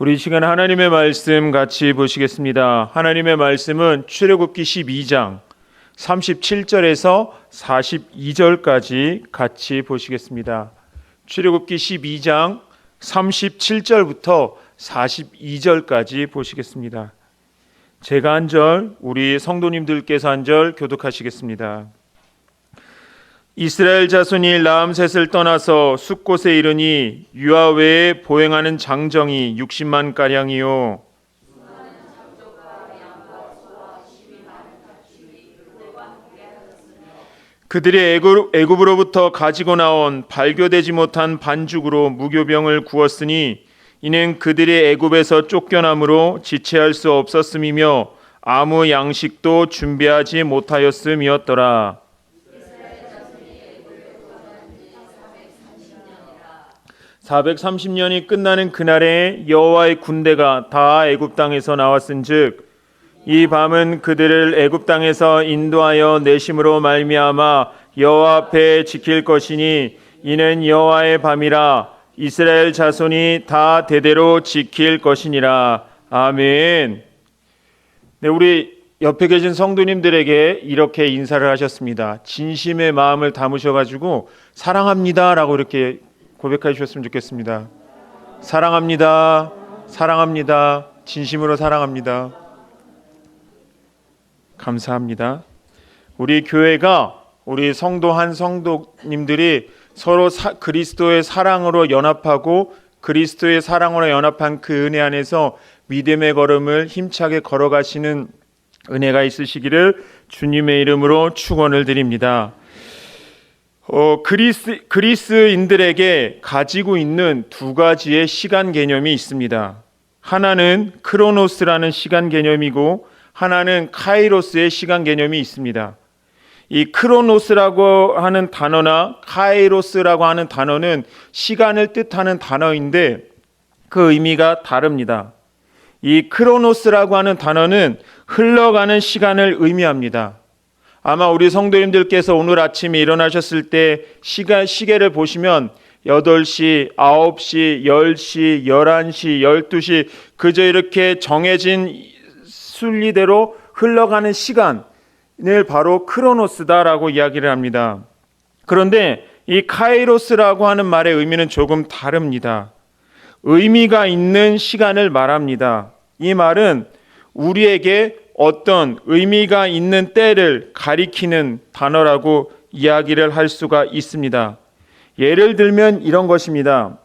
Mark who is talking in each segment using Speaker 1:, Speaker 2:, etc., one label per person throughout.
Speaker 1: 우리 이 시간 하나님의 말씀 같이 보시겠습니다. 하나님의 말씀은 출애굽기 12장 37절에서 42절까지 같이 보시겠습니다. 출애굽기 12장 37절부터 42절까지 보시겠습니다. 제가 한 절, 우리 성도님들께서 한 절 교독하시겠습니다. 이스라엘 자손이 라암셋을 떠나서 숫곳에 이르니 유아 외에 보행하는 장정이 60만 가량이요 그들이 애굽으로부터 가지고 나온 발교되지 못한 반죽으로 무교병을 구웠으니 이는 그들이 애굽에서 쫓겨남으로 지체할 수 없었음이며 아무 양식도 준비하지 못하였음이었더라. 430년이 끝나는 그날에 여호와의 군대가 다 애굽 땅에서 나왔은즉 이 밤은 그들을 애굽 땅에서 인도하여 내심으로 말미암아 여호와 앞에 지킬 것이니 이는 여호와의 밤이라 이스라엘 자손이 다 대대로 지킬 것이니라. 아멘. 네, 우리 옆에 계신 성도님들에게 이렇게 인사를 하셨습니다. 진심의 마음을 담으셔가지고 사랑합니다라고 이렇게 고백해 주셨으면 좋겠습니다. 사랑합니다. 사랑합니다. 진심으로 사랑합니다. 감사합니다. 우리 교회가 우리 성도 한 성도님들이 서로 그리스도의 사랑으로 연합하고 그리스도의 사랑으로 연합한 그 은혜 안에서 믿음의 걸음을 힘차게 걸어가시는 은혜가 있으시기를 주님의 이름으로 축원을 드립니다. 그리스인들에게 가지고 있는 두 가지의 시간 개념이 있습니다. 하나는 크로노스라는 시간 개념이고 하나는 카이로스의 시간 개념이 있습니다. 이 크로노스라고 하는 단어나 카이로스라고 하는 단어는 시간을 뜻하는 단어인데 그 의미가 다릅니다. 이 크로노스라고 하는 단어는 흘러가는 시간을 의미합니다. 아마 우리 성도님들께서 오늘 아침에 일어나셨을 때 시계를 보시면 8시, 9시, 10시, 11시, 12시 그저 이렇게 정해진 순리대로 흘러가는 시간을 바로 크로노스다라고 이야기를 합니다. 그런데 이 카이로스라고 하는 말의 의미는 조금 다릅니다. 의미가 있는 시간을 말합니다. 이 말은 우리에게 어떤 의미가 있는 때를 가리키는 단어라고 이야기를 할 수가 있습니다. 예를 들면 이런 것입니다.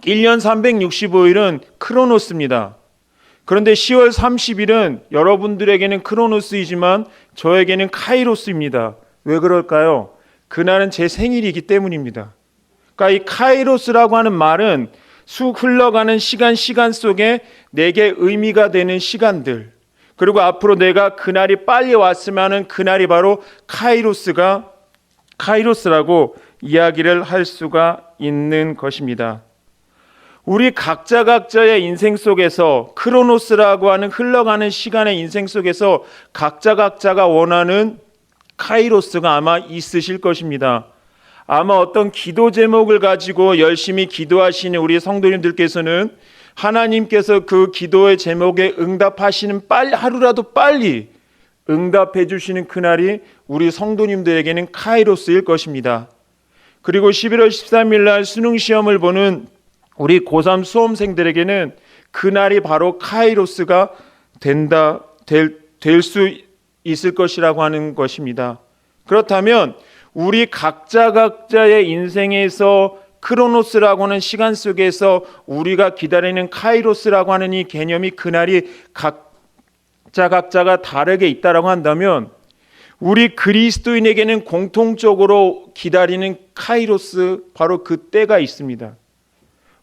Speaker 1: 1년 365일은 크로노스입니다. 그런데 10월 30일은 여러분들에게는 크로노스이지만 저에게는 카이로스입니다. 왜 그럴까요? 그날은 제 생일이기 때문입니다. 그러니까 이 카이로스라고 하는 말은 흘러가는 시간 속에 내게 의미가 되는 시간들, 그리고 앞으로 내가 그날이 빨리 왔으면 하는 그날이 바로 카이로스라고 이야기를 할 수가 있는 것입니다. 우리 각자의 인생 속에서 크로노스라고 하는 흘러가는 시간의 인생 속에서 각자가 원하는 카이로스가 아마 있으실 것입니다. 아마 어떤 기도 제목을 가지고 열심히 기도하시는 우리 성도님들께서는 하나님께서 그 기도의 제목에 응답하시는 하루라도 빨리 응답해 주시는 그날이 우리 성도님들에게는 카이로스일 것입니다. 그리고 11월 13일 날 수능 시험을 보는 우리 고3 수험생들에게는 그날이 바로 카이로스가 될 수 있을 것이라고 하는 것입니다. 그렇다면 우리 각자의 인생에서 크로노스라고 하는 시간 속에서 우리가 기다리는 카이로스라고 하는 이 개념이 그날이 각자가 다르게 있다라고 한다면 우리 그리스도인에게는 공통적으로 기다리는 카이로스 바로 그 때가 있습니다.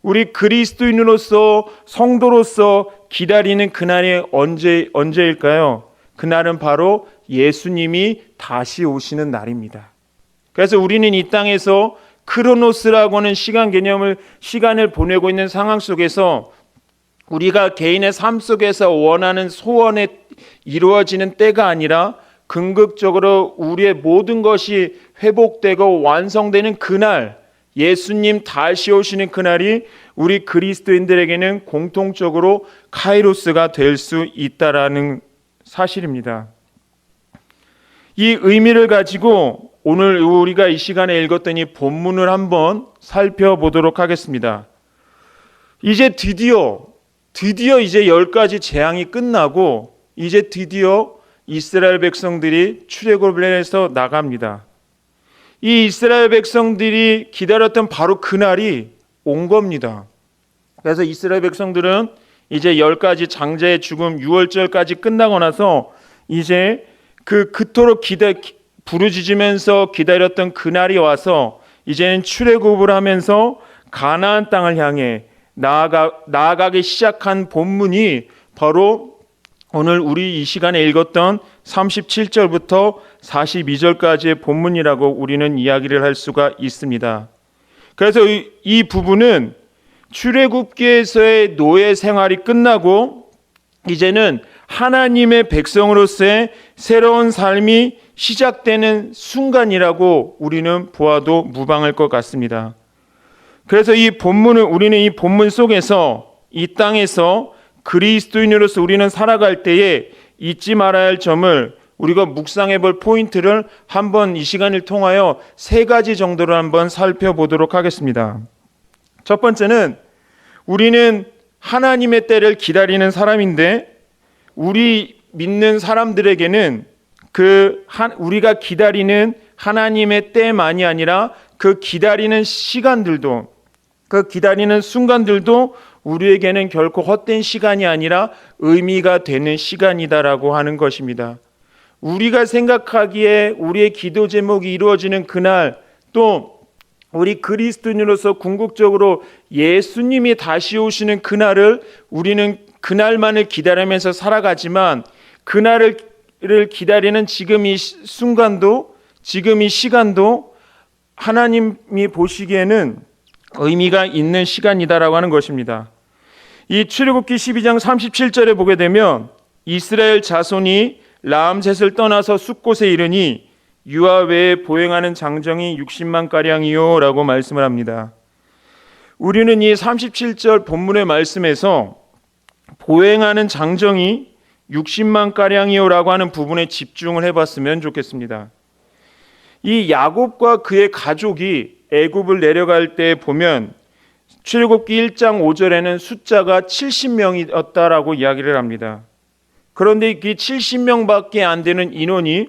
Speaker 1: 우리 그리스도인으로서 성도로서 기다리는 그날이 언제일까요? 그날은 바로 예수님이 다시 오시는 날입니다. 그래서 우리는 이 땅에서 크로노스라고 하는 시간을 보내고 있는 상황 속에서 우리가 개인의 삶 속에서 원하는 소원에 이루어지는 때가 아니라 궁극적으로 우리의 모든 것이 회복되고 완성되는 그날 예수님 다시 오시는 그날이 우리 그리스도인들에게는 공통적으로 카이로스가 될 수 있다라는 사실입니다. 이 의미를 가지고 오늘 우리가 이 시간에 읽었던 이 본문을 한번 살펴보도록 하겠습니다. 이제 드디어 이제 10가지 재앙이 끝나고 이제 드디어 이스라엘 백성들이 출애굽을 해서 나갑니다. 이 이스라엘 백성들이 기다렸던 바로 그날이 온 겁니다. 그래서 이스라엘 백성들은 이제 10가지 장자의 죽음 6월절까지 끝나고 나서 이제 그토록 부르짖으면서 기다렸던 그날이 와서 이제는 출애굽을 하면서 가나안 땅을 향해 나아가기 시작한 본문이 바로 오늘 우리 이 시간에 읽었던 37절부터 42절까지의 본문이라고 우리는 이야기를 할 수가 있습니다. 그래서 이 부분은 출애굽기에서의 노예 생활이 끝나고 이제는 하나님의 백성으로서의 새로운 삶이 시작되는 순간이라고 우리는 보아도 무방할 것 같습니다. 그래서 우리는 이 본문 속에서 이 땅에서 그리스도인으로서 우리는 살아갈 때에 잊지 말아야 할 점을 우리가 묵상해 볼 포인트를 한번 이 시간을 통하여 3가지 정도로 한번 살펴보도록 하겠습니다. 첫 번째는 우리는 하나님의 때를 기다리는 사람인데 우리 믿는 사람들에게는 우리가 기다리는 하나님의 때만이 아니라 그 기다리는 시간들도 그 기다리는 순간들도 우리에게는 결코 헛된 시간이 아니라 의미가 되는 시간이다라고 하는 것입니다. 우리가 생각하기에 우리의 기도 제목이 이루어지는 그날, 또 우리 그리스도인으로서 궁극적으로 예수님이 다시 오시는 그날을 우리는 그날만을 기다리면서 살아가지만 그날을 기다리는 지금 이 순간도, 지금 이 시간도 하나님이 보시기에는 의미가 있는 시간이다라고 하는 것입니다. 이 출애굽기 12장 37절에 보게 되면 이스라엘 자손이 라암셋을 떠나서 숫곳에 이르니 유아 외에 보행하는 장정이 60만 가량이요 라고 말씀을 합니다. 우리는 이 37절 본문의 말씀에서 보행하는 장정이 60만 가량이요 라고 하는 부분에 집중을 해봤으면 좋겠습니다. 이 야곱과 그의 가족이 애굽을 내려갈 때 보면 출애굽기 1장 5절에는 숫자가 70명이었다라고 이야기를 합니다. 그런데 그 70명밖에 안 되는 인원이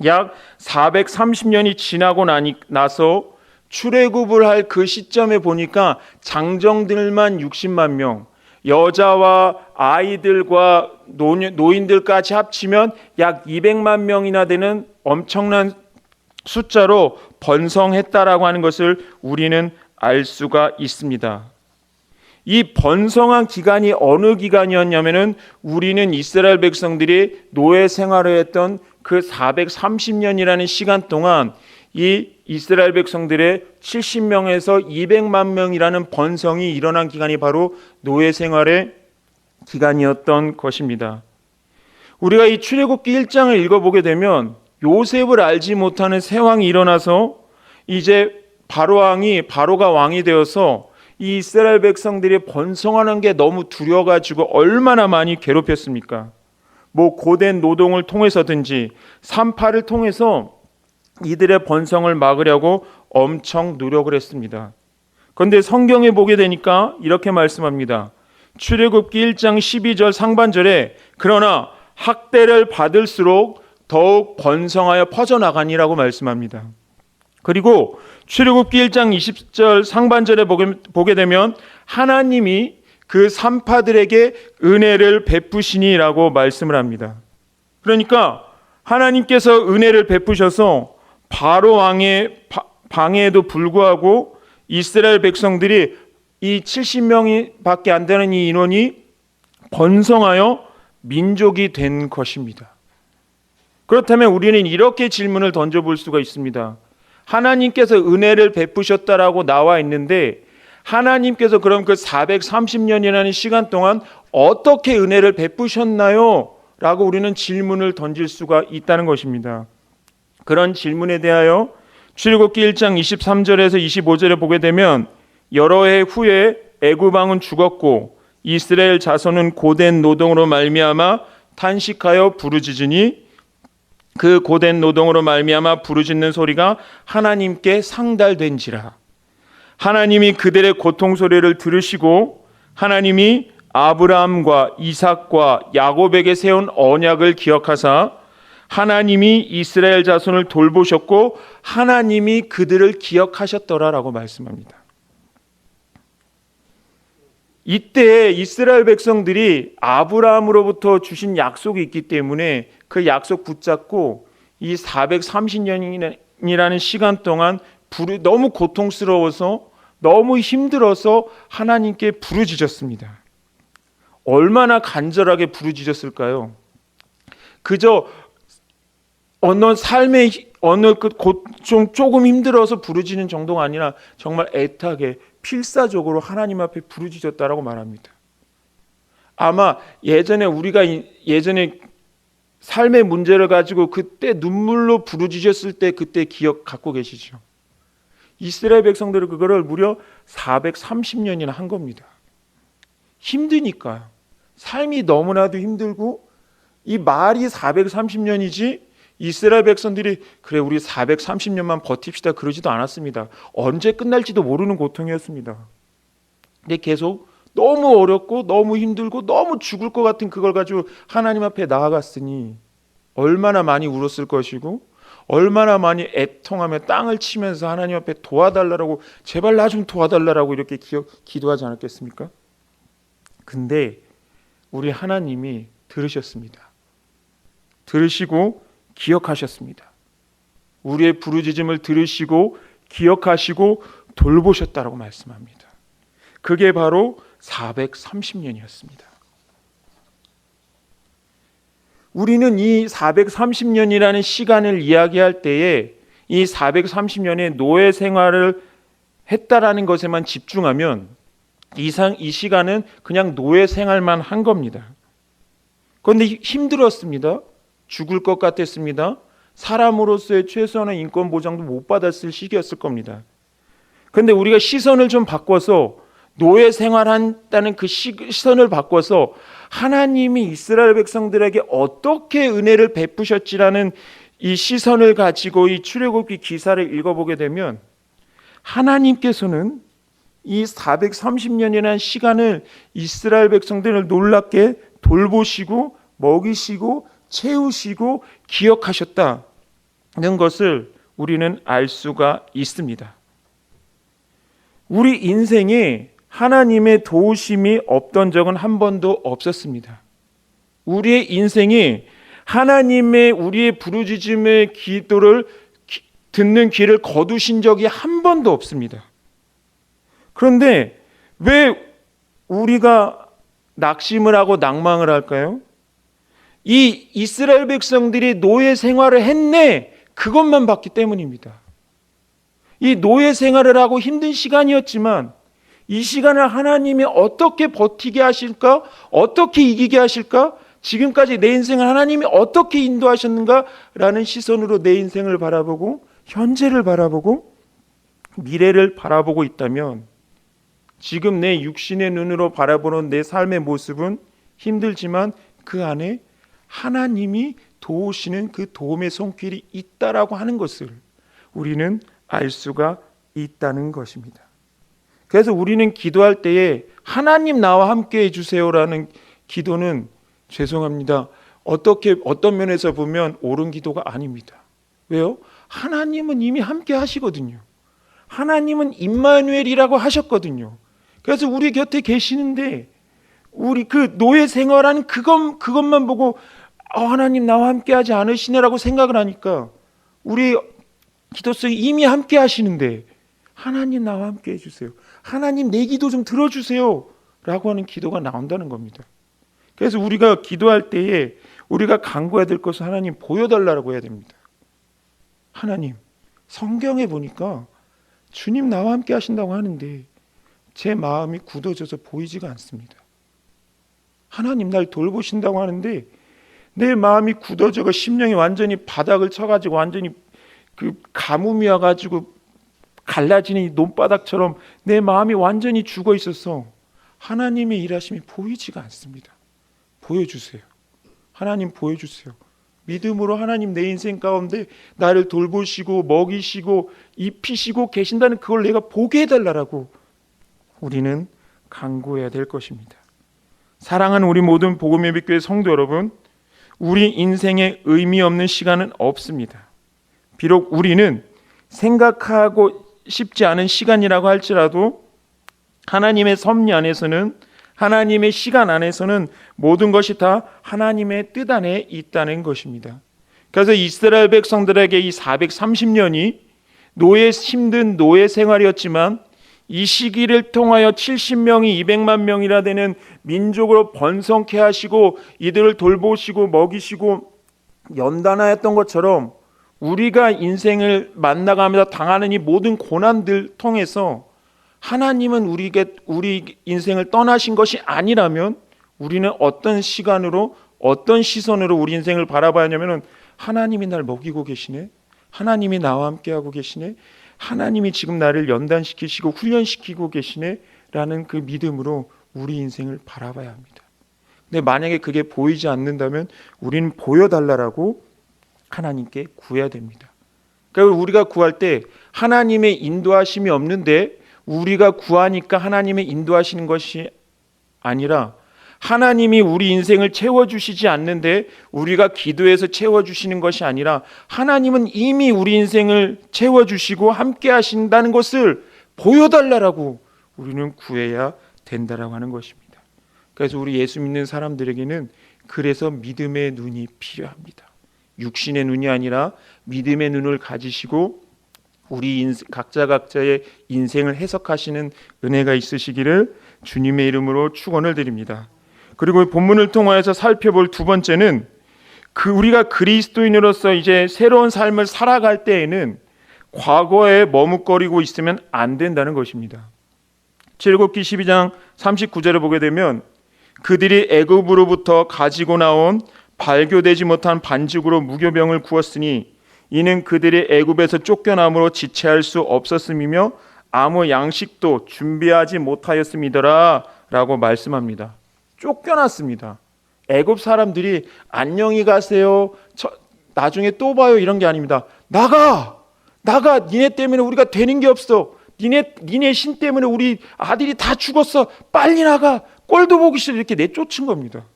Speaker 1: 약 430년이 지나고 나서 출애굽을 할 그 시점에 보니까 장정들만 60만 명, 여자와 아이들과 노인들까지 합치면 약 200만 명이나 되는 엄청난 숫자로 번성했다라고 하는 것을 우리는 알 수가 있습니다. 이 번성한 기간이 어느 기간이었냐면은 우리는 이스라엘 백성들이 노예 생활을 했던 그 430년이라는 시간 동안 이 이스라엘 백성들의 70명에서 200만 명이라는 번성이 일어난 기간이 바로 노예 생활의 기간이었던 것입니다. 우리가 이 출애굽기 1장을 읽어보게 되면 요셉을 알지 못하는 새 왕이 일어나서 이제 바로가 왕이 되어서 이 이스라엘 백성들이 번성하는 게 너무 두려워가지고 얼마나 많이 괴롭혔습니까? 고된 노동을 통해서든지 산파를 통해서 이들의 번성을 막으려고 엄청 노력을 했습니다. 그런데 성경에 보게 되니까 이렇게 말씀합니다. 출애굽기 1장 12절 상반절에 그러나 학대를 받을수록 더욱 번성하여 퍼져나가니라고 말씀합니다. 그리고 출애굽기 1장 20절 상반절에 보게 되면 하나님이 그 산파들에게 은혜를 베푸시니라고 말씀을 합니다. 그러니까 하나님께서 은혜를 베푸셔서 바로 왕의 방해에도 불구하고 이스라엘 백성들이 이 70명밖에 안 되는 이 인원이 번성하여 민족이 된 것입니다. 그렇다면 우리는 이렇게 질문을 던져볼 수가 있습니다. 하나님께서 은혜를 베푸셨다라고 나와 있는데 하나님께서 그럼 그 430년이라는 시간 동안 어떻게 은혜를 베푸셨나요? 라고 우리는 질문을 던질 수가 있다는 것입니다. 그런 질문에 대하여 출애굽기 1장 23절에서 25절에 보게 되면 여러 해 후에 애굽 왕은 죽었고 이스라엘 자손은 고된 노동으로 말미암아 탄식하여 부르짖으니 그 고된 노동으로 말미암아 부르짖는 소리가 하나님께 상달된지라. 하나님이 그들의 고통 소리를 들으시고 하나님이 아브라함과 이삭과 야곱에게 세운 언약을 기억하사 하나님이 이스라엘 자손을 돌보셨고 하나님이 그들을 기억하셨더라라고 말씀합니다. 이때 이스라엘 백성들이 아브라함으로부터 주신 약속이 있기 때문에 그 약속 붙잡고 이 430년이라는 시간 동안 너무 고통스러워서 너무 힘들어서 하나님께 부르짖었습니다. 얼마나 간절하게 부르짖었을까요? 그저 삶의 어느 조금 힘들어서 부르짖는 정도가 아니라 정말 애타게 필사적으로 하나님 앞에 부르짖었다라고 말합니다. 아마 우리가 예전에 삶의 문제를 가지고 그때 눈물로 부르짖었을 때 그때 기억 갖고 계시죠. 이스라엘 백성들은 그거를 무려 430년이나 한 겁니다. 힘드니까요. 삶이 너무나도 힘들고 이 말이 430년이지 이스라엘 백성들이 그래 우리 430년만 버팁시다 그러지도 않았습니다. 언제 끝날지도 모르는 고통이었습니다. 근데 계속 너무 어렵고 너무 힘들고 너무 죽을 것 같은 그걸 가지고 하나님 앞에 나아갔으니 얼마나 많이 울었을 것이고 얼마나 많이 애통하며 땅을 치면서 하나님 앞에 도와달라고 제발 나 좀 도와달라고 이렇게 기도하지 않았겠습니까? 근데 우리 하나님이 들으셨습니다. 들으시고 기억하셨습니다. 우리의 부르짖음을 들으시고 기억하시고 돌보셨다라고 말씀합니다. 그게 바로 430년이었습니다. 우리는 이 430년이라는 시간을 이야기할 때에 이 430년의 노예 생활을 했다라는 것에만 집중하면 이 시간은 그냥 노예 생활만 한 겁니다. 그런데 힘들었습니다. 죽을 것 같았습니다. 사람으로서의 최소한의 인권 보장도 못 받았을 시기였을 겁니다. 그런데 우리가 시선을 좀 바꿔서 노예 생활한다는 그 시선을 바꿔서 하나님이 이스라엘 백성들에게 어떻게 은혜를 베푸셨지라는 이 시선을 가지고 이 출애굽기 기사를 읽어보게 되면 하나님께서는 이 430년이라는 시간을 이스라엘 백성들을 놀랍게 돌보시고 먹이시고 채우시고 기억하셨다는 것을 우리는 알 수가 있습니다. 우리 인생에 하나님의 도우심이 없던 적은 한 번도 없었습니다. 우리의 인생에 하나님의 우리의 부르짖음의 기도를 듣는 귀를 거두신 적이 한 번도 없습니다. 그런데 왜 우리가 낙심을 하고 낭망을 할까요? 이 이스라엘 백성들이 노예 생활을 했네 그것만 봤기 때문입니다. 이 노예 생활을 하고 힘든 시간이었지만 이 시간을 하나님이 어떻게 버티게 하실까? 어떻게 이기게 하실까? 지금까지 내 인생을 하나님이 어떻게 인도하셨는가? 라는 시선으로 내 인생을 바라보고 현재를 바라보고 미래를 바라보고 있다면 지금 내 육신의 눈으로 바라보는 내 삶의 모습은 힘들지만 그 안에 하나님이 도우시는 그 도움의 손길이 있다라고 하는 것을 우리는 알 수가 있다는 것입니다. 그래서 우리는 기도할 때에 하나님 나와 함께 해주세요라는 기도는 죄송합니다. 어떤 면에서 보면 옳은 기도가 아닙니다. 왜요? 하나님은 이미 함께 하시거든요. 하나님은 임마누엘이라고 하셨거든요. 그래서 우리 곁에 계시는데 우리 그 노예 생활하는 그것만 보고 하나님 나와 함께 하지 않으시네라고 생각을 하니까 우리 기도 속에 이미 함께 하시는데 하나님 나와 함께 해주세요. 하나님 내 기도 좀 들어주세요 라고 하는 기도가 나온다는 겁니다. 그래서 우리가 기도할 때에 우리가 간구해야 될 것을 하나님 보여달라고 해야 됩니다. 하나님 성경에 보니까 주님 나와 함께 하신다고 하는데 제 마음이 굳어져서 보이지가 않습니다. 하나님 날 돌보신다고 하는데 내 마음이 굳어져가 심령이 완전히 바닥을 쳐가지고 완전히 그 가뭄이 와가지고 갈라지는 이 논바닥처럼 내 마음이 완전히 죽어 있어서 하나님의 일하심이 보이지가 않습니다. 보여주세요. 하나님 보여주세요. 믿음으로 하나님 내 인생 가운데 나를 돌보시고 먹이시고 입히시고 계신다는 그걸 내가 보게 해달라고 우리는 간구해야 될 것입니다. 사랑하는 우리 모든 복음예비교회 성도 여러분, 우리 인생에 의미 없는 시간은 없습니다. 비록 우리는 생각하고 싶지 않은 시간이라고 할지라도 하나님의 섭리 안에서는, 하나님의 시간 안에서는 모든 것이 다 하나님의 뜻 안에 있다는 것입니다. 그래서 이스라엘 백성들에게 이 430년이 힘든 노예 생활이었지만 이 시기를 통하여 70명이 200만 명이나 되는 민족으로 번성케 하시고 이들을 돌보시고 먹이시고 연단하였던 것처럼 우리가 인생을 만나가면서 당하는 이 모든 고난들 통해서 하나님은 우리 인생을 떠나신 것이 아니라면 우리는 어떤 시간으로 어떤 시선으로 우리 인생을 바라봐야 하냐면 하나님이 날 먹이고 계시네, 하나님이 나와 함께하고 계시네, 하나님이 지금 나를 연단시키시고 훈련시키고 계시네 라는 그 믿음으로 우리 인생을 바라봐야 합니다. 근데 만약에 그게 보이지 않는다면 우리는 보여달라고 하나님께 구해야 됩니다. 그러니까 우리가 구할 때 하나님의 인도하심이 없는데 우리가 구하니까 하나님의 인도하시는 것이 아니라 하나님이 우리 인생을 채워주시지 않는데 우리가 기도해서 채워주시는 것이 아니라 하나님은 이미 우리 인생을 채워주시고 함께 하신다는 것을 보여달라고 우리는 구해야 된다라고 하는 것입니다. 그래서 우리 예수 믿는 사람들에게는 그래서 믿음의 눈이 필요합니다. 육신의 눈이 아니라 믿음의 눈을 가지시고 우리 각자의 인생을 해석하시는 은혜가 있으시기를 주님의 이름으로 축원을 드립니다. 그리고 본문을 통하여서 살펴볼 두 번째는 우리가 그리스도인으로서 이제 새로운 삶을 살아갈 때에는 과거에 머뭇거리고 있으면 안 된다는 것입니다. 출애굽기 12장 39절을 보게 되면 그들이 애굽으로부터 가지고 나온 발교되지 못한 반죽으로 무교병을 구웠으니 이는 그들이 애굽에서 쫓겨남으로 지체할 수 없었음이며 아무 양식도 준비하지 못하였음이더라 라고 말씀합니다. 쫓겨났습니다. 애굽 사람들이 안녕히 가세요, 나중에 또 봐요 이런 게 아닙니다. 나가 니네 때문에 우리가 되는 게 없어, 니네 신 때문에 우리 아들이 다 죽었어, 빨리 나가, 꼴도 보기 싫어, 이렇게 내쫓은 겁니다.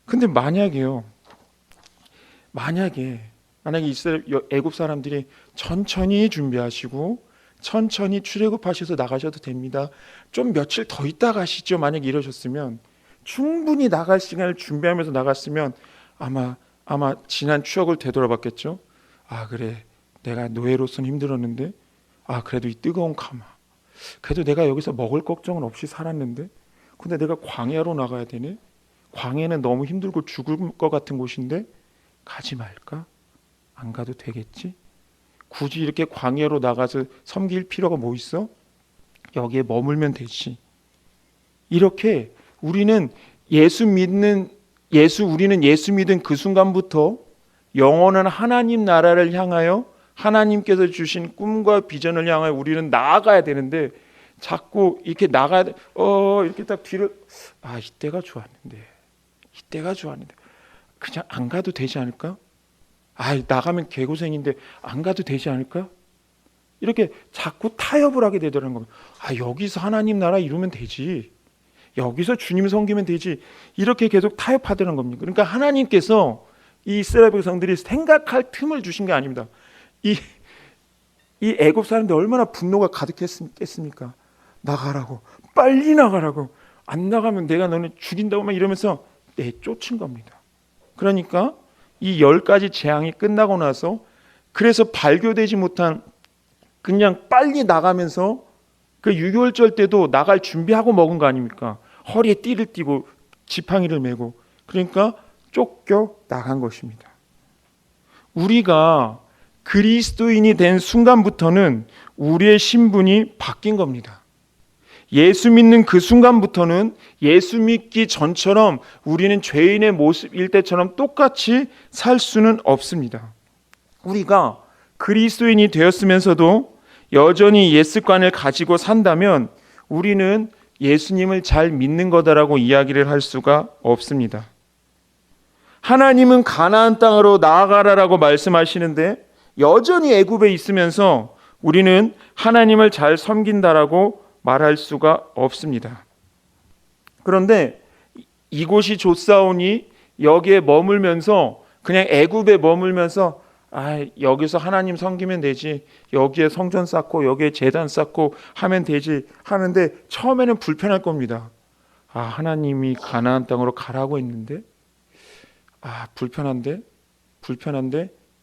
Speaker 1: 근데 만약에 이스라엘 애굽 사람들이 천천히 준비하시고 천천히 출애굽하셔서 나가셔도 됩니다, 좀 며칠 더 있다 가시죠, 만약에 이러셨으면 충분히 나갈 시간을 준비하면서 나갔으면 아마 지난 추억을 되돌아봤겠죠. 아 그래, 내가 노예로서는 힘들었는데 그래도 이 뜨거운 가마, 그래도 내가 여기서 먹을 걱정은 없이 살았는데 근데 내가 광야로 나가야 되네, 광야는 너무 힘들고 죽을 것 같은 곳인데 가지 말까? 안 가도 되겠지? 굳이 이렇게 광야로 나가서 섬길 필요가 뭐 있어? 여기에 머물면 되지. 이렇게 우리는 예수 믿은 그 순간부터 영원한 하나님 나라를 향하여 하나님께서 주신 꿈과 비전을 향하여 우리는 나아가야 되는데 자꾸 이렇게 나가야 돼. 이렇게 딱 뒤를 이때가 좋았는데 그냥 안 가도 되지 않을까? 나가면 개고생인데 안 가도 되지 않을까? 이렇게 자꾸 타협을 하게 되더라는 겁니다. 여기서 하나님 나라 이루면 되지, 여기서 주님 섬기면 되지, 이렇게 계속 타협하더라는 겁니다. 그러니까 하나님께서 이 이스라엘 백성들이 생각할 틈을 주신 게 아닙니다. 이 애굽 사람들 얼마나 분노가 가득했겠습니까? 나가라고, 빨리 나가라고, 안 나가면 내가 너네 죽인다고 막 이러면서 내쫓은 겁니다. 그러니까 이 10가지 재앙이 끝나고 나서 그래서 발교되지 못한, 그냥 빨리 나가면서 그 6.25절 때도 나갈 준비하고 먹은 거 아닙니까? 허리에 띠를 띠고 지팡이를 메고, 그러니까 쫓겨 나간 것입니다. 우리가 그리스도인이 된 순간부터는 우리의 신분이 바뀐 겁니다. 예수 믿는 그 순간부터는 예수 믿기 전처럼 우리는 죄인의 모습일 때처럼 똑같이 살 수는 없습니다. 우리가 그리스도인이 되었으면서도 여전히 옛 습관을 가지고 산다면 우리는 예수님을 잘 믿는 거다라고 이야기를 할 수가 없습니다. 하나님은 가나안 땅으로 나아가라라고 말씀하시는데 여전히 애굽에 있으면서 우리는 하나님을 잘 섬긴다라고 말할 수가 없습니다. 그런데 이곳이 좋사오니 여기에 머물면서 그냥 애굽에 머물면서 여기서 하나님 섬기면 되지, 여기에 성전 쌓고 여기에 제단 쌓고 하면 되지 하는데 처음에는 불편할 겁니다. 하나님이 가나안 땅으로 가라고 했는데 불편한데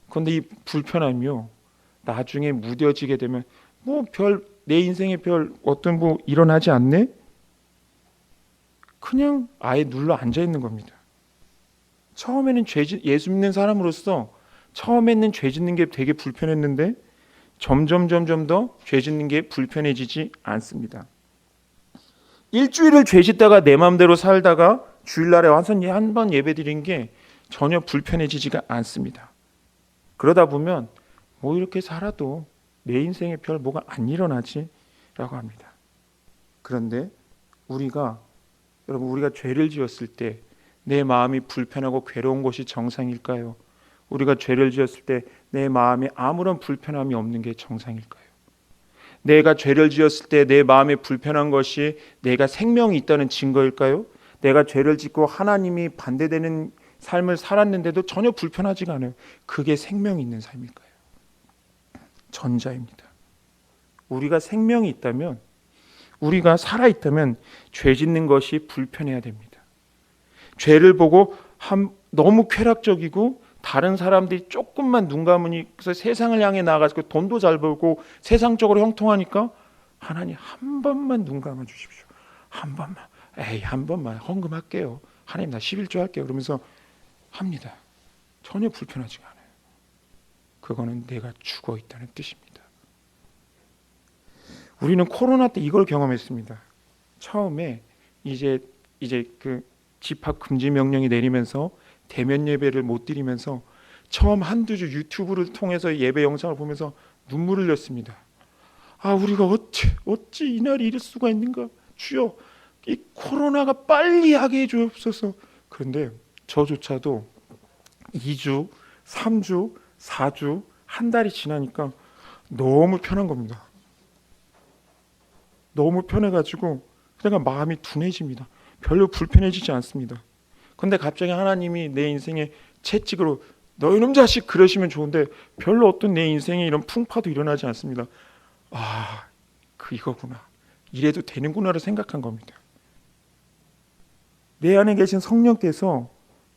Speaker 1: 그런데 이 불편함이요 나중에 무뎌지게 되면 내 인생에 별 어떤 일어나지 않네? 그냥 아예 눌러 앉아 있는 겁니다. 처음에는 예수 믿는 사람으로서 처음에는 죄 짓는 게 되게 불편했는데 점점 더 죄 짓는 게 불편해지지 않습니다. 일주일을 죄 짓다가 내 마음대로 살다가 주일날에 와서 한 번 예배 드린 게 전혀 불편해지지가 않습니다. 그러다 보면 이렇게 살아도 내 인생에 별 뭐가 안 일어나지 라고 합니다. 그런데 여러분 우리가 죄를 지었을 때 내 마음이 불편하고 괴로운 것이 정상일까요? 우리가 죄를 지었을 때 내 마음에 아무런 불편함이 없는 게 정상일까요? 내가 죄를 지었을 때 내 마음에 불편한 것이 내가 생명이 있다는 증거일까요? 내가 죄를 짓고 하나님이 반대되는 삶을 살았는데도 전혀 불편하지가 않아요. 그게 생명이 있는 삶일까요? 전자입니다. 우리가 생명이 있다면, 우리가 살아있다면 죄 짓는 것이 불편해야 됩니다. 죄를 보고 너무 쾌락적이고 다른 사람들이 조금만 눈 감으니까 세상을 향해 나아가서 돈도 잘 벌고 세상적으로 형통하니까 하나님 한 번만 눈 감아 주십시오. 한 번만 헌금할게요. 하나님 나 11조 할게요. 그러면서 합니다. 전혀 불편하지가 않아요. 그거는 내가 죽어 있다는 뜻입니다. 우리는 코로나 때 이걸 경험했습니다. 처음에 이제 그 집합 금지 명령이 내리면서 대면 예배를 못 드리면서 처음 한두 주 유튜브를 통해서 예배 영상을 보면서 눈물을 흘렸습니다. 우리가 어찌 이 날이 이럴 수가 있는가? 주여, 이 코로나가 빨리 하게 해주옵소서. 그런데 저조차도 2주, 3주, 4주, 한 달이 지나니까 너무 편한 겁니다. 너무 편해가지고 내가 마음이 둔해집니다. 별로 불편해지지 않습니다. 그런데 갑자기 하나님이 내 인생에 채찍으로 너 이놈 자식 그러시면 좋은데 별로 어떤 내 인생에 이런 풍파도 일어나지 않습니다. 이거구나. 이래도 되는구나를 생각한 겁니다. 내 안에 계신 성령께서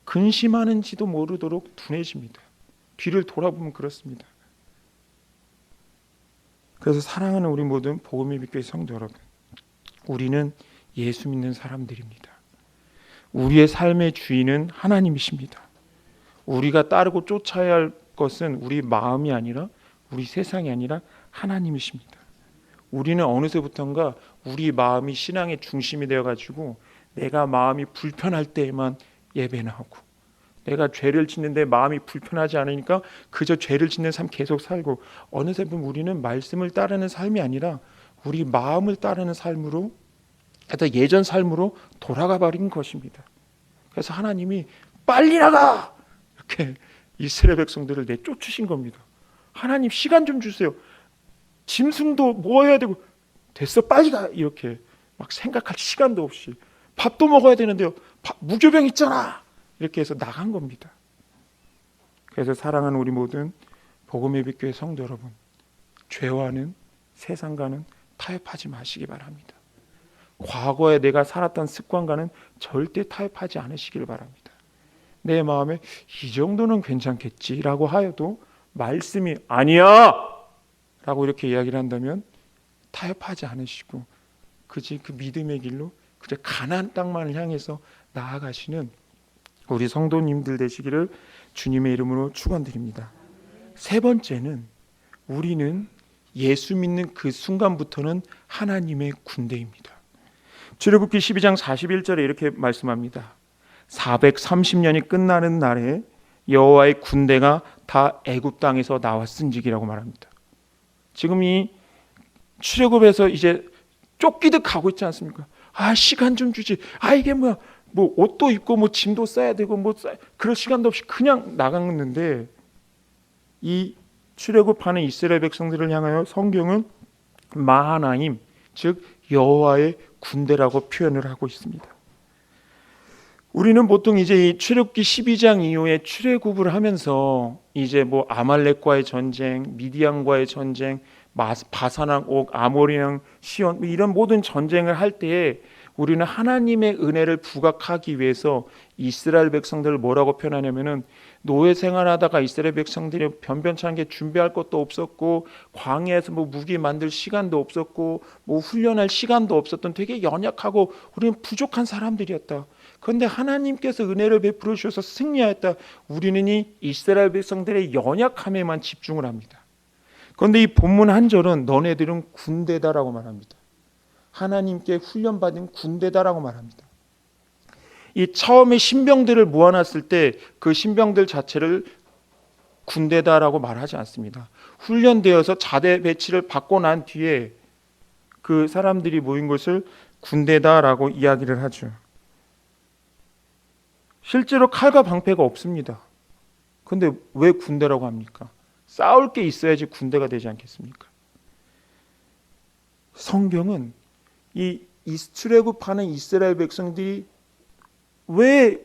Speaker 1: 근심하는지도 모르도록 둔해집니다. 뒤를 돌아보면 그렇습니다. 그래서 사랑하는 우리 모든 복음의 빛교회 성도 여러분, 우리는 예수 믿는 사람들입니다. 우리의 삶의 주인은 하나님이십니다. 우리가 따르고 쫓아야 할 것은 우리 마음이 아니라 우리 세상이 아니라 하나님이십니다. 우리는 어느새부턴가 우리 마음이 신앙의 중심이 되어가지고 내가 마음이 불편할 때에만 예배 나오고 내가 죄를 짓는데 마음이 불편하지 않으니까 그저 죄를 짓는 삶 계속 살고 어느새 보면 우리는 말씀을 따르는 삶이 아니라 우리 마음을 따르는 삶으로 예전 삶으로 돌아가 버린 것입니다. 그래서 하나님이 빨리 나가! 이렇게 이스라엘 백성들을 내쫓으신 겁니다. 하나님 시간 좀 주세요. 짐승도 모아야 되고 됐어 빨리 가! 이렇게 막 생각할 시간도 없이 밥도 먹어야 되는데요. 무교병 있잖아! 이렇게 해서 나간 겁니다. 그래서 사랑하는 우리 모든 복음의 빛교회 성도 여러분, 죄와는 세상과는 타협하지 마시기 바랍니다. 과거에 내가 살았던 습관과는 절대 타협하지 않으시길 바랍니다. 내 마음에 이 정도는 괜찮겠지라고 하여도 말씀이 아니야! 라고 이렇게 이야기를 한다면 타협하지 않으시고 그 믿음의 길로 그저 가나안 땅만을 향해서 나아가시는 우리 성도님들 되시기를 주님의 이름으로 축원드립니다. 세 번째는 우리는 예수 믿는 그 순간부터는 하나님의 군대입니다. 출애굽기 12장 41절에 이렇게 말씀합니다. 430년이 끝나는 날에 여호와의 군대가 다 애굽 땅에서 나왔은지라고 말합니다. 지금 이 출애굽에서 이제 쫓기듯 가고 있지 않습니까? 시간 좀 주지. 이게 뭐야? 뭐 옷도 입고 뭐 짐도 싸야 되고 그럴 시간도 없이 그냥 나갔는데, 이 출애굽하는 이스라엘 백성들을 향하여 성경은 마하나임, 즉 여호와의 군대라고 표현을 하고 있습니다. 우리는 보통 이제 이 출애굽기 12장 이후에 출애굽을 하면서 이제 뭐 아말렉과의 전쟁, 미디안과의 전쟁, 바산왕 옥, 아모리왕 시온, 이런 모든 전쟁을 할 때에 우리는 하나님의 은혜를 부각하기 위해서 이스라엘 백성들을 뭐라고 표현하냐면은, 노예 생활하다가 이스라엘 백성들이 변변찮게 준비할 것도 없었고, 광야에서 뭐 무기 만들 시간도 없었고, 뭐 훈련할 시간도 없었던 되게 연약하고 우리는 부족한 사람들이었다. 그런데 하나님께서 은혜를 베풀어 주셔서 승리하였다. 우리는 이 이스라엘 백성들의 연약함에만 집중을 합니다. 그런데 이 본문 한 절은 너네들은 군대다라고 말합니다. 하나님께 훈련받은 군대다라고 말합니다. 이 처음에 신병들을 모아놨을 때 그 신병들 자체를 군대다라고 말하지 않습니다. 훈련되어서 자대 배치를 받고 난 뒤에 그 사람들이 모인 것을 군대다라고 이야기를 하죠. 실제로 칼과 방패가 없습니다. 근데 왜 군대라고 합니까? 싸울 게 있어야지 군대가 되지 않겠습니까? 성경은 이 출애굽하는 이스라엘 백성들이 왜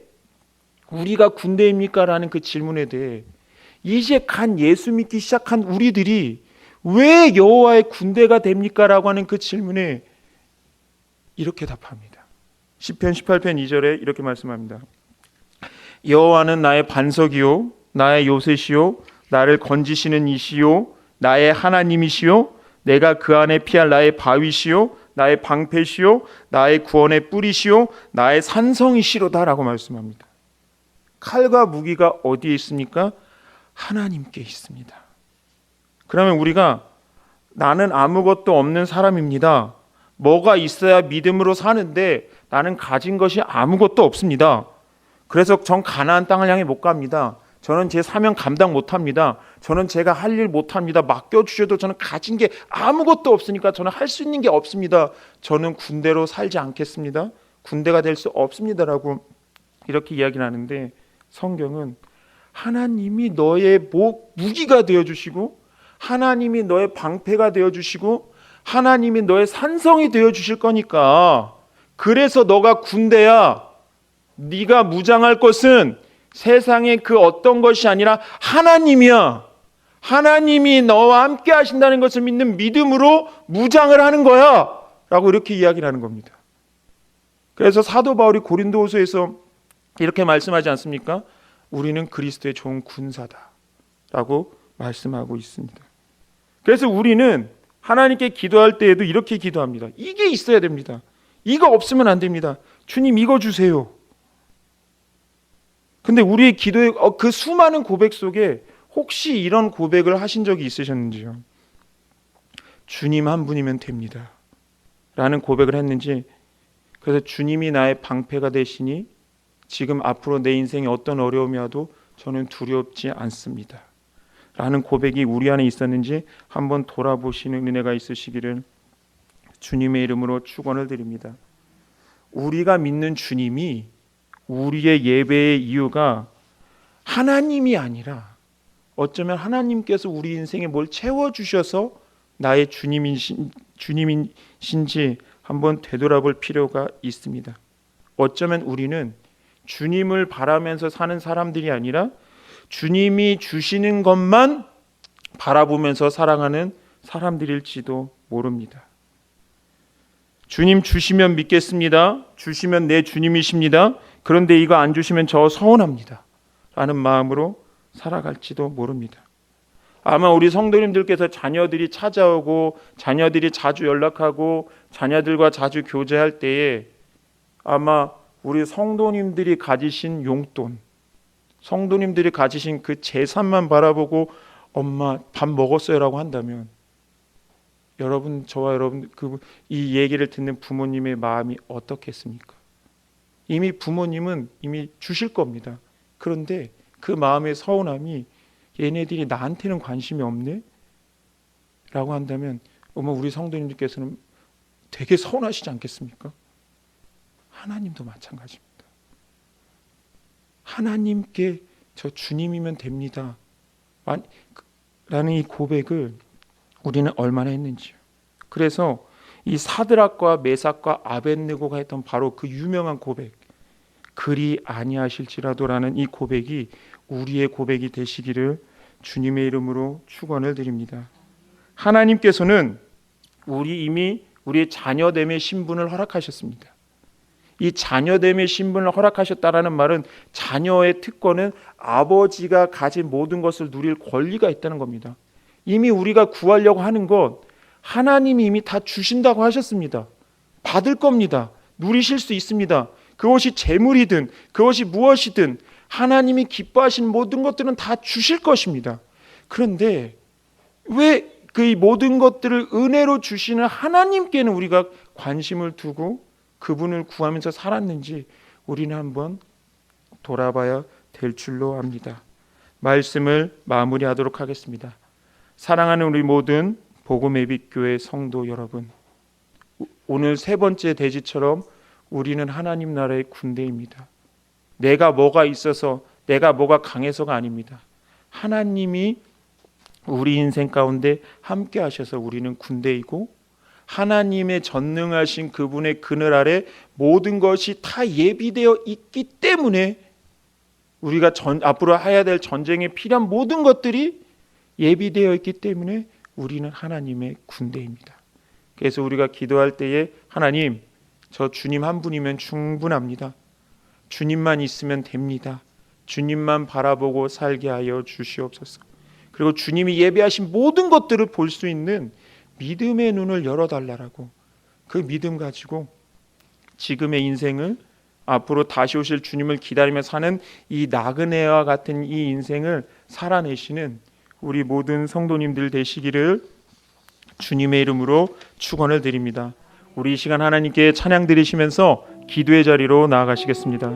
Speaker 1: 우리가 군대입니까? 라는 그 질문에 대해 이제 간 예수 믿기 시작한 우리들이 왜 여호와의 군대가 됩니까? 라고 하는 그 질문에 이렇게 답합니다. 시편 18편 2절에 이렇게 말씀합니다. 여호와는 나의 반석이요 나의 요새시요 나를 건지시는 이시요 나의 하나님이시요 내가 그 안에 피할 나의 바위시요 나의 방패시요 나의 구원의 뿌리시요 나의 산성이시로다라고 말씀합니다. 칼과 무기가 어디에 있습니까? 하나님께 있습니다. 그러면 우리가 나는 아무것도 없는 사람입니다. 뭐가 있어야 믿음으로 사는데 나는 가진 것이 아무것도 없습니다. 그래서 전 가나안 땅을 향해 못 갑니다. 저는 제 사명 감당 못합니다. 저는 제가 할 일 못합니다. 맡겨주셔도 저는 가진 게 아무것도 없으니까 저는 할 수 있는 게 없습니다. 저는 군대로 살지 않겠습니다. 군대가 될 수 없습니다라고 이렇게 이야기를 하는데, 성경은 하나님이 너의 무기가 되어주시고 하나님이 너의 방패가 되어주시고 하나님이 너의 산성이 되어주실 거니까, 그래서 너가 군대야. 네가 무장할 것은 세상의 그 어떤 것이 아니라 하나님이야. 하나님이 너와 함께 하신다는 것을 믿는 믿음으로 무장을 하는 거야 라고 이렇게 이야기를 하는 겁니다. 그래서 사도 바울이 고린도후서에서 이렇게 말씀하지 않습니까? 우리는 그리스도의 좋은 군사다 라고 말씀하고 있습니다. 그래서 우리는 하나님께 기도할 때에도 이렇게 기도합니다. 이게 있어야 됩니다. 이거 없으면 안 됩니다. 주님 이거 주세요. 근데 우리의 기도의 그 수많은 고백 속에 혹시 이런 고백을 하신 적이 있으셨는지요? 주님 한 분이면 됩니다 라는 고백을 했는지, 그래서 주님이 나의 방패가 되시니 지금 앞으로 내 인생에 어떤 어려움이 와도 저는 두렵지 않습니다 라는 고백이 우리 안에 있었는지 한번 돌아보시는 은혜가 있으시기를 주님의 이름으로 축원을 드립니다. 우리가 믿는 주님이, 우리의 예배의 이유가 하나님이 아니라 어쩌면 하나님께서 우리 인생에 뭘 채워주셔서 나의 주님이신지 한번 되돌아볼 필요가 있습니다. 어쩌면 우리는 주님을 바라면서 사는 사람들이 아니라 주님이 주시는 것만 바라보면서 살아가는 사람들일지도 모릅니다. 주님 주시면 믿겠습니다. 주시면 내 주님이십니다. 그런데 이거 안 주시면 저 서운합니다 라는 마음으로 살아갈지도 모릅니다. 아마 우리 성도님들께서 자녀들이 찾아오고 자녀들이 자주 연락하고 자녀들과 자주 교제할 때에 아마 우리 성도님들이 가지신 용돈, 성도님들이 가지신 그 재산만 바라보고 엄마 밥 먹었어요 라고 한다면, 여러분, 저와 여러분 이 얘기를 듣는 부모님의 마음이 어떻겠습니까? 이미 부모님은 이미 주실 겁니다. 그런데 그 마음의 서운함이 얘네들이 나한테는 관심이 없네? 라고 한다면 어머 우리 성도님들께서는 되게 서운하시지 않겠습니까? 하나님도 마찬가지입니다. 하나님께 저 주님이면 됩니다 라는 이 고백을 우리는 얼마나 했는지요. 그래서 이 사드락과 메삭과 아벳느고가 했던 바로 그 유명한 고백, 그리 아니하실지라도라는 이 고백이 우리의 고백이 되시기를 주님의 이름으로 축원을 드립니다. 하나님께서는 이미 우리의 자녀됨의 신분을 허락하셨습니다. 이 자녀됨의 신분을 허락하셨다라는 말은 자녀의 특권은 아버지가 가진 모든 것을 누릴 권리가 있다는 겁니다. 이미 우리가 구하려고 하는 것 하나님이 이미 다 주신다고 하셨습니다. 받을 겁니다. 누리실 수 있습니다. 그것이 재물이든 그것이 무엇이든 하나님이 기뻐하시는 모든 것들은 다 주실 것입니다. 그런데 왜 그 모든 것들을 은혜로 주시는 하나님께는 우리가 관심을 두고 그분을 구하면서 살았는지 우리는 한번 돌아봐야 될 줄로 압니다. 말씀을 마무리하도록 하겠습니다. 사랑하는 우리 모든 복음예비교회 성도 여러분, 오늘 세 번째 대지처럼 우리는 하나님 나라의 군대입니다. 내가 뭐가 있어서 내가 뭐가 강해서가 아닙니다. 하나님이 우리 인생 가운데 함께 하셔서 우리는 군대이고 하나님의 전능하신 그분의 그늘 아래 모든 것이 다 예비되어 있기 때문에 우리가 앞으로 해야 될 전쟁에 필요한 모든 것들이 예비되어 있기 때문에 우리는 하나님의 군대입니다. 그래서 우리가 기도할 때에 하나님, 저 주님 한 분이면 충분합니다. 주님만 있으면 됩니다. 주님만 바라보고 살게 하여 주시옵소서. 그리고 주님이 예비하신 모든 것들을 볼 수 있는 믿음의 눈을 열어달라고, 그 믿음 가지고 지금의 인생을 앞으로 다시 오실 주님을 기다리며 사는 이 나그네와 같은 이 인생을 살아내시는 우리 모든 성도님들 되시기를 주님의 이름으로 축원을 드립니다. 우리 이 시간 하나님께 찬양 드리시면서 기도의 자리로 나아가시겠습니다.